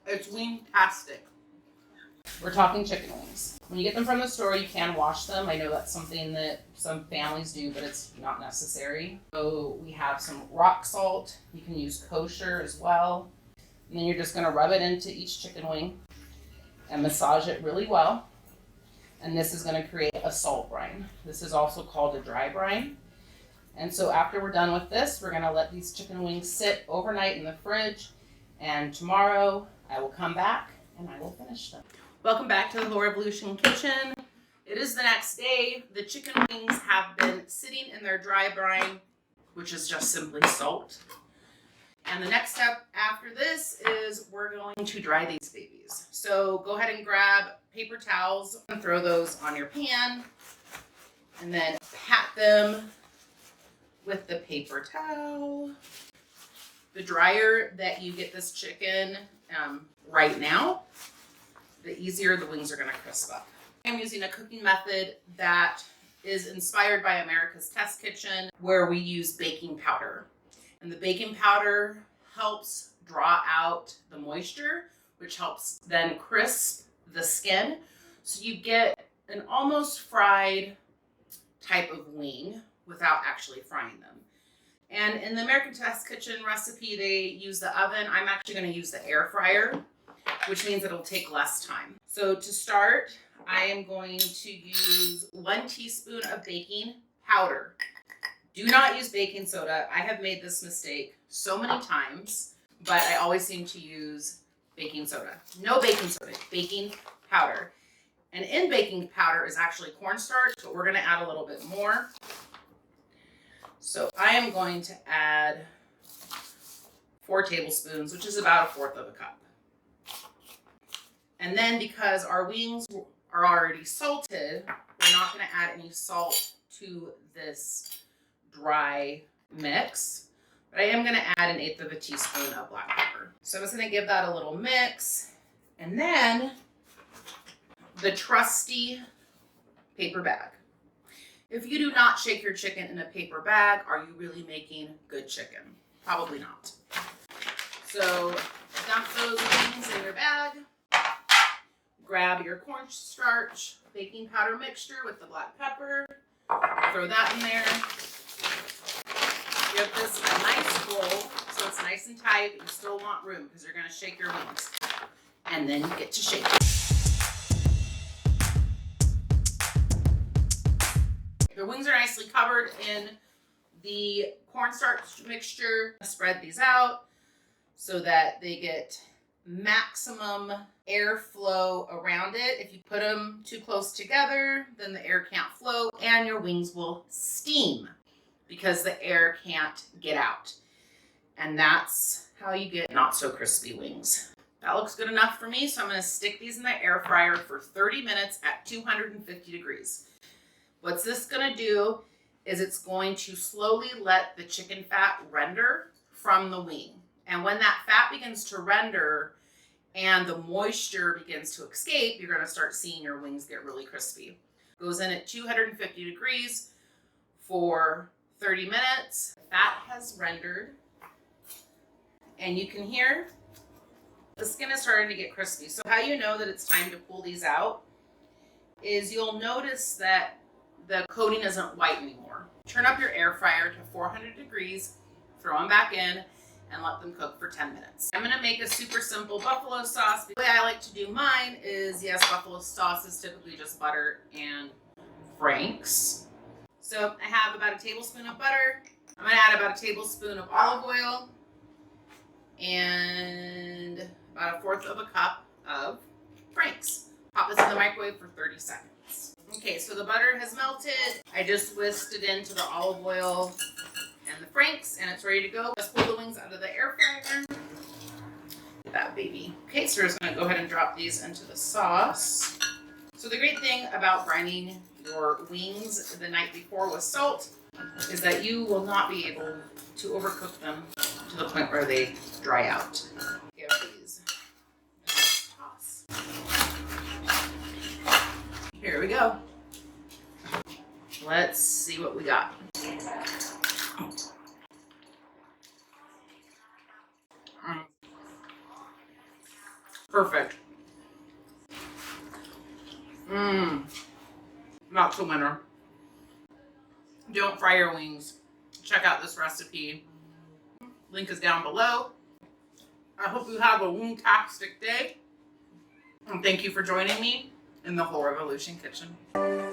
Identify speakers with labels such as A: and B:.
A: It's wing-tastic. We're talking chicken wings. When you get them from the store, you can wash them. I know that's something that some families do, but it's not necessary. So we have some rock salt. You can use kosher as well. And then you're just gonna rub it into each chicken wing and massage it really well. And this is gonna create a salt brine. This is also called a dry brine. And so after we're done with this, we're gonna let these chicken wings sit overnight in the fridge. And tomorrow I will come back and I will finish them. Welcome back to the Whole Revolution Kitchen. It is the next day. The chicken wings have been sitting in their dry brine, which is just simply salt. And the next step after this is we're going to dry these babies. So go ahead and grab paper towels and throw those on your pan. And then pat them with the paper towel. The drier that you get this chicken right now, the easier the wings are going to crisp up. I'm using a cooking method that is inspired by America's Test Kitchen, where we use baking powder. And the baking powder helps draw out the moisture, which helps then crisp the skin. So you get an almost fried type of wing without actually frying them. And in the American Test Kitchen recipe, they use the oven. I'm actually going to use the air fryer, which means it'll take less time. So to start, I am going to use 1 teaspoon of baking powder. Do not use baking soda. I have made this mistake so many times, but I always seem to use baking soda. No baking soda, baking powder. And in baking powder is actually cornstarch, but we're going to add a little bit more. So I am going to add 4 tablespoons, which is about 1/4 of a cup. And then because our wings are already salted, we're not going to add any salt to this dry mix. But I am going to add 1/8 of a teaspoon of black pepper. So I'm just going to give that a little mix. And then the trusty paper bag. If you do not shake your chicken in a paper bag, are you really making good chicken? Probably not. So dump those wings in your bag. Grab your cornstarch baking powder mixture with the black pepper. Throw that in there. Give this a nice roll so it's nice and tight, but you still want room because you're going to shake your wings. And then you get to shake it. The wings are nicely covered in the cornstarch mixture. Spread these out so that they get maximum airflow around it. If you put them too close together, then the air can't flow and your wings will steam because the air can't get out. And that's how you get not so crispy wings. That looks good enough for me, so I'm going to stick these in the air fryer for 30 minutes at 250 degrees. What's this going to do is it's going to slowly let the chicken fat render from the wing. And when that fat begins to render and the moisture begins to escape, you're going to start seeing your wings get really crispy. Goes in at 250 degrees for 30 minutes. Fat has rendered. And you can hear the skin is starting to get crispy. So how you know that it's time to pull these out is you'll notice that the coating isn't white anymore. Turn up your air fryer to 400 degrees, throw them back in, and let them cook for 10 minutes. I'm gonna make a super simple buffalo sauce. The way I like to do mine is, yes, buffalo sauce is typically just butter and Frank's. So I have about a tablespoon of butter. I'm gonna add about a tablespoon of olive oil and about 1/4 of a cup of Frank's. Pop this in the microwave for 30 seconds. Okay, so the butter has melted. I just whisked it into the olive oil and the Frank's, and it's ready to go. Let's pull the wings out of the air fryer. Look at that baby. Okay, so we're just gonna go ahead and drop these into the sauce. So the great thing about brining your wings the night before with salt is that you will not be able to overcook them to the point where they dry out. Give these a nice toss. Here we go. Let's see what we got. Perfect. That's a winner. Don't fry your wings. Check out this recipe. Link is down below. I hope you have a wing-tastic day. And thank you for joining me in the Whole Revolution Kitchen.